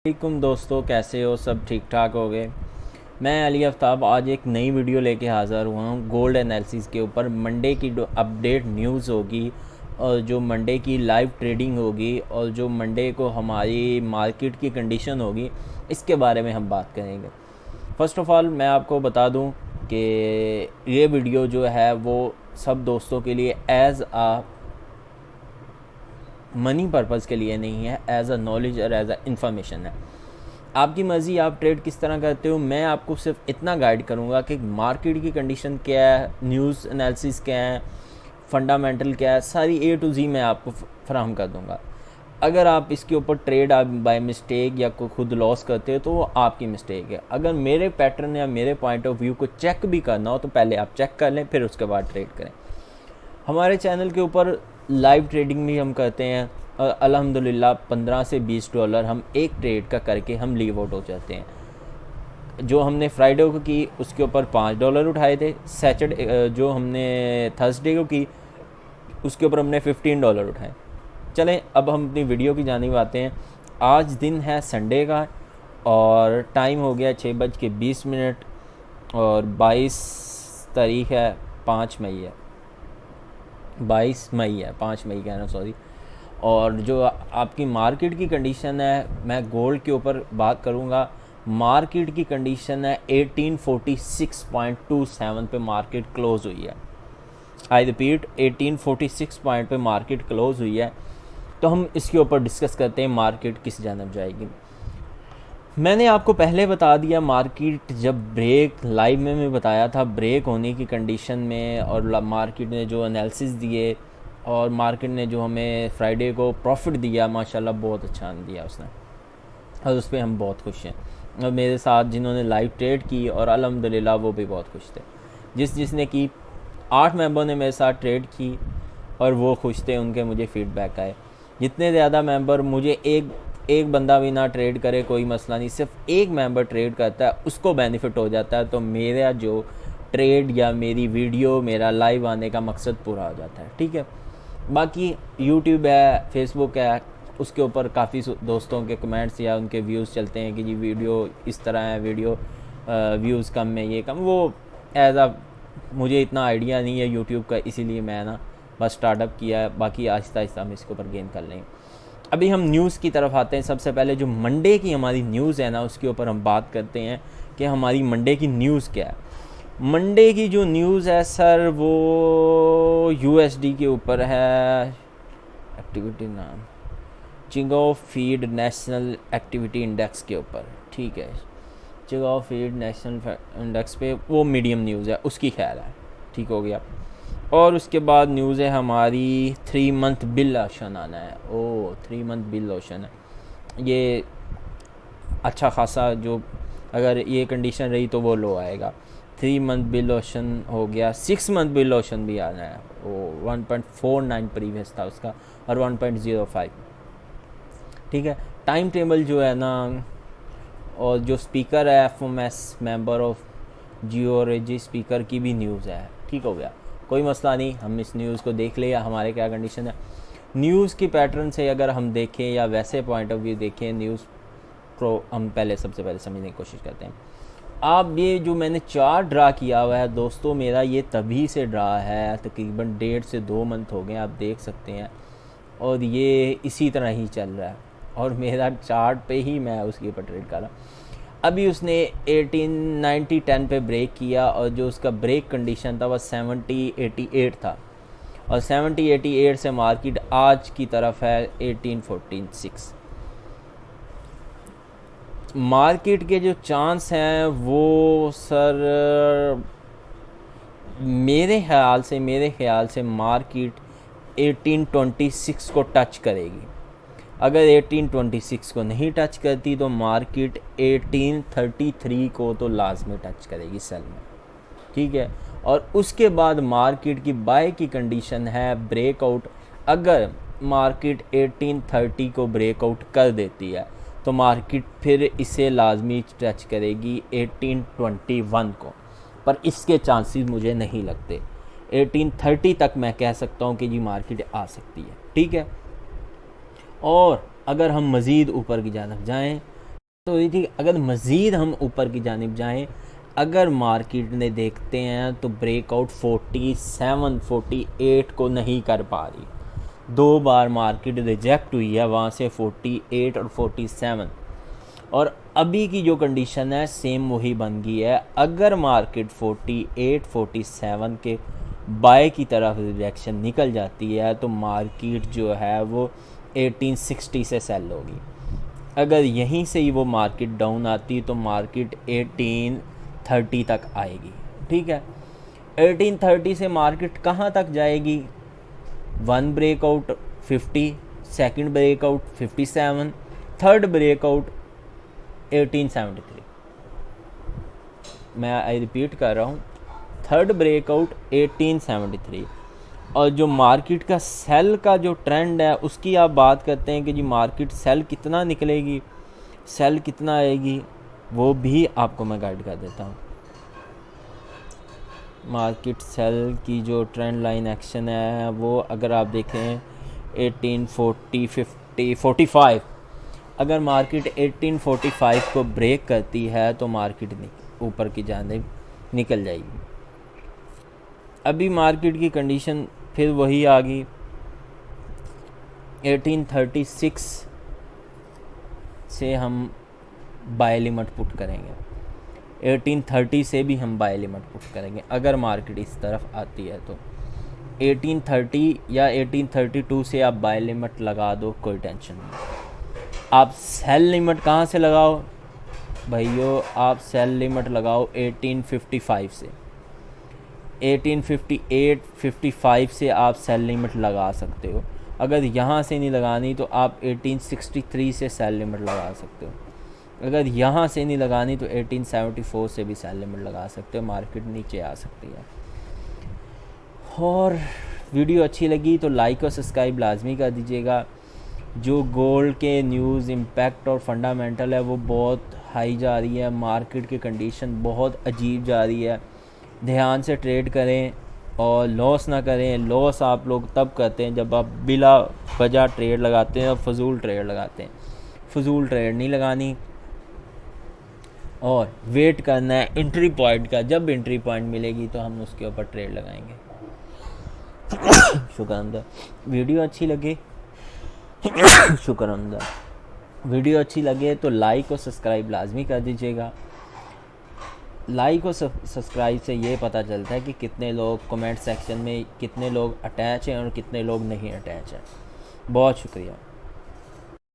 वालेकुम दोस्तों, कैसे हो? सब ठीक ठाक हो गए। मैं अली आफ्ताब आज एक नई वीडियो लेके हाज़िर हुआ हूँ गोल्ड एनालिसिस के ऊपर। मंडे की जो अपडेट न्यूज़ होगी और जो मंडे की लाइव ट्रेडिंग होगी और जो मंडे को हमारी मार्केट की कंडीशन होगी, इसके बारे में हम बात करेंगे। फ़र्स्ट ऑफ़ ऑल मैं आपको बता दूँ कि ये वीडियो जो है वो सब दोस्तों के लिए एज़ आ मनी पर्पज़ के लिए नहीं है, एज़ अ नॉलेज और एज़ अ इंफॉर्मेशन है। आपकी मर्ज़ी, आप ट्रेड किस तरह करते हो। मैं आपको सिर्फ इतना गाइड करूँगा कि मार्केट की कंडीशन क्या है, न्यूज़ एनालिसिस क्या है, फंडामेंटल क्या है, सारी ए टू जी मैं आपको फराहम कर दूँगा। अगर आप इसके ऊपर ट्रेड आप बाय मिस्टेक या खुद लॉस करते हो तो वो आपकी मिस्टेक है। अगर मेरे पैटर्न या मेरे पॉइंट ऑफ व्यू को चेक भी करना हो तो पहले आप चेक कर लें, फिर उसके बाद ट्रेड करें। हमारे चैनल के ऊपर लाइव ट्रेडिंग भी हम करते हैं और अल्हम्दुलिल्लाह 15 से $20 हम एक ट्रेड का करके हम लीव आउट हो जाते हैं। जो हमने फ्राइडे को की उसके ऊपर $5 उठाए थे। सैटरडे जो हमने थर्सडे को की उसके ऊपर हमने $15 उठाए। चलें अब हम अपनी वीडियो की जानिब आते हैं। आज दिन है संडे का और टाइम हो गया 6:20 और 22 तारीख़ है, 5 मई है, 22 मई है, 5 मई कहना सॉरी। और जो आपकी मार्केट की कंडीशन है, मैं गोल्ड के ऊपर बात करूँगा। मार्केट की कंडीशन है 1846.27 पे मार्केट क्लोज़ हुई है। आई रिपीट, 1846 पॉइंट पे मार्केट क्लोज़ हुई है। तो हम इसके ऊपर डिस्कस करते हैं मार्केट किस जानब जाएगी। मैंने आपको पहले बता दिया, मार्केट जब ब्रेक लाइव में मैं बताया था ब्रेक होने की कंडीशन में, और मार्केट ने जो एनालिसिस दिए और मार्केट ने जो हमें फ्राइडे को प्रॉफिट दिया, माशाल्लाह बहुत अच्छा दिया उसने, और उस पर हम बहुत खुश हैं। और मेरे साथ जिन्होंने लाइव ट्रेड की और अल्हम्दुलिल्लाह वो भी बहुत खुश थे। जिसने की 8 मेंबर ने मेरे साथ ट्रेड की और वो खुश थे, उनके मुझे फ़ीडबैक आए। जितने ज़्यादा मेंबर, मुझे एक बंदा भी ना ट्रेड करे कोई मसला नहीं, सिर्फ एक मेंबर ट्रेड करता है उसको बेनिफिट हो जाता है, तो मेरा जो ट्रेड या मेरी वीडियो, मेरा लाइव आने का मकसद पूरा हो जाता है। ठीक है। बाकी यूट्यूब है, फेसबुक है, उसके ऊपर काफ़ी दोस्तों के कमेंट्स या उनके व्यूज़ चलते हैं कि जी वीडियो इस तरह है, वीडियो व्यूज़ कम है, ये कम, वो एज आ मुझे इतना आइडिया नहीं है यूट्यूब का, इसीलिए मैं ना बस स्टार्टअप किया है। बाकी आहिस्ता आहिस्ता हम इसके ऊपर गेन कर लेंगे। अभी हम न्यूज़ की तरफ आते हैं। सबसे पहले जो मंडे की हमारी न्यूज़ है ना, उसके ऊपर हम बात करते हैं कि हमारी मंडे की न्यूज़ क्या है। मंडे की जो न्यूज़ है सर, वो यूएसडी के ऊपर है। एक्टिविटी नाम चिंगो फीड नेशनल एक्टिविटी इंडेक्स के ऊपर। ठीक है, चिंगो फीड नेशनल इंडेक्स पे वो मीडियम न्यूज़ है, उसकी खैर है। ठीक हो गया। और उसके बाद न्यूज़ है हमारी 3 मंथ बिल ऑप्शन आना है। ओ 3 मंथ बिल ऑप्शन है, ये अच्छा खासा, जो अगर ये कंडीशन रही तो वो लो आएगा। 3 मंथ बिल ऑप्शन हो गया, 6 मंथ बिल ऑप्शन भी आना है। वो 1.49 प्रीवियस था उसका और 1.05। ठीक है। टाइम टेबल जो है ना, और जो स्पीकर है FMS member of geology speaker की भी न्यूज़ है। ठीक हो गया, कोई मसला नहीं, हम इस न्यूज़ को देख ले या हमारे क्या कंडीशन है। न्यूज़ की पैटर्न से अगर हम देखें या वैसे पॉइंट ऑफ व्यू देखें न्यूज़ को, हम पहले सबसे पहले समझने की कोशिश करते हैं। आप ये जो मैंने चार्ट ड्रा किया हुआ है दोस्तों, मेरा ये तभी से ड्रा है, तकरीबन 1.5 से 2 मंथ हो गए, आप देख सकते हैं, और ये इसी तरह ही चल रहा है और मेरा चार्ट पे ही मैं उसके ऊपर ट्रेड कर रहा हूँ। अभी उसने 1890-10 पे ब्रेक किया और जो उसका ब्रेक कंडीशन था वह 70-88 था, और 70-88 से मार्केट आज की तरफ है 1846। मार्केट के जो चांस हैं वो सर, मेरे ख्याल से मार्केट 1826 को टच करेगी। अगर 1826 को नहीं टच करती तो मार्केट 1833 को तो लाजमी टच करेगी सेल में। ठीक है। और उसके बाद मार्केट की बाय की कंडीशन है ब्रेकआउट। अगर मार्केट 1830 को ब्रेकआउट कर देती है तो मार्केट फिर इसे लाजमी टच करेगी 1821 को, पर इसके चांसेस मुझे नहीं लगते। 1830 तक मैं कह सकता हूँ कि जी मार्केट आ सकती है। ठीक है। और अगर हम मज़ीद ऊपर की जानब जाएँ तो ये थी। अगर मज़ीद हम ऊपर की जानिब जाएं, अगर मार्केट ने देखते हैं तो ब्रेकआउट 47 48 को नहीं कर पा रही। 2 बार मार्केट रिजेक्ट हुई है वहाँ से 48 और 47, और अभी की जो कंडीशन है सेम वही बन गई है। अगर मार्केट 48 47 के बाय की तरफ रिजेक्शन निकल जाती है तो मार्केट जो है वो 1860 से सेल होगी। अगर यहीं से ही वो मार्केट डाउन आती तो मार्केट 1830 तक आएगी। ठीक है, 1830 से मार्केट कहाँ तक जाएगी? 1 breakout 50, second breakout 57, third breakout 1873। मैं आई रिपीट कर रहा हूँ, थर्ड ब्रेकआउट 1873। और जो मार्केट का सेल का जो ट्रेंड है उसकी आप बात करते हैं कि जी मार्केट सेल कितना निकलेगी, सेल कितना आएगी, वो भी आपको मैं गाइड कर देता हूँ। मार्केट सेल की जो ट्रेंड लाइन एक्शन है वो अगर आप देखें 1840 50 45, अगर मार्केट 1845 को ब्रेक करती है तो मार्केट ऊपर की जानिब निकल जाएगी। अभी मार्केट की कंडीशन फिर वही आ गई, 1836 से हम बाय लिमिट पुट करेंगे, 1830 से भी हम बाय लिमिट पुट करेंगे। अगर मार्केट इस तरफ आती है तो 1830 या 1832 से आप बाय लिमिट लगा दो, कोई टेंशन नहीं। आप सेल लिमिट कहाँ से लगाओ भाइयों? आप सेल लिमिट लगाओ 1855 से, 1858 55 से आप सेल लिमिट लगा सकते हो। अगर यहाँ से नहीं लगानी तो आप 1863 से सेल लिमिट लगा सकते हो। अगर यहाँ से नहीं लगानी तो 1874 से भी सेल लिमिट लगा सकते हो। मार्केट नीचे आ सकती है। और वीडियो अच्छी लगी तो लाइक और सब्सक्राइब लाजमी कर दीजिएगा। जो गोल्ड के न्यूज़ इम्पैक्ट और फंडामेंटल है वो बहुत हाई जा रही है, मार्केट की कंडीशन बहुत अजीब जा रही है। ध्यान से ट्रेड करें और लॉस ना करें। लॉस आप लोग तब करते हैं जब आप बिला वजह ट्रेड लगाते हैं और फजूल ट्रेड लगाते हैं। फजूल ट्रेड नहीं लगानी और वेट करना है एंट्री पॉइंट का। जब एंट्री पॉइंट मिलेगी तो हम उसके ऊपर ट्रेड लगाएंगे। शुक्रानंदा। वीडियो अच्छी लगे शुक्रानंदा। वीडियो अच्छी लगे तो लाइक और सब्सक्राइब लाजमी कर दीजिएगा। लाइक और सब्सक्राइब से ये पता चलता है कि कितने लोग कमेंट सेक्शन में, कितने लोग अटैच हैं और कितने लोग नहीं अटैच हैं। बहुत शुक्रिया।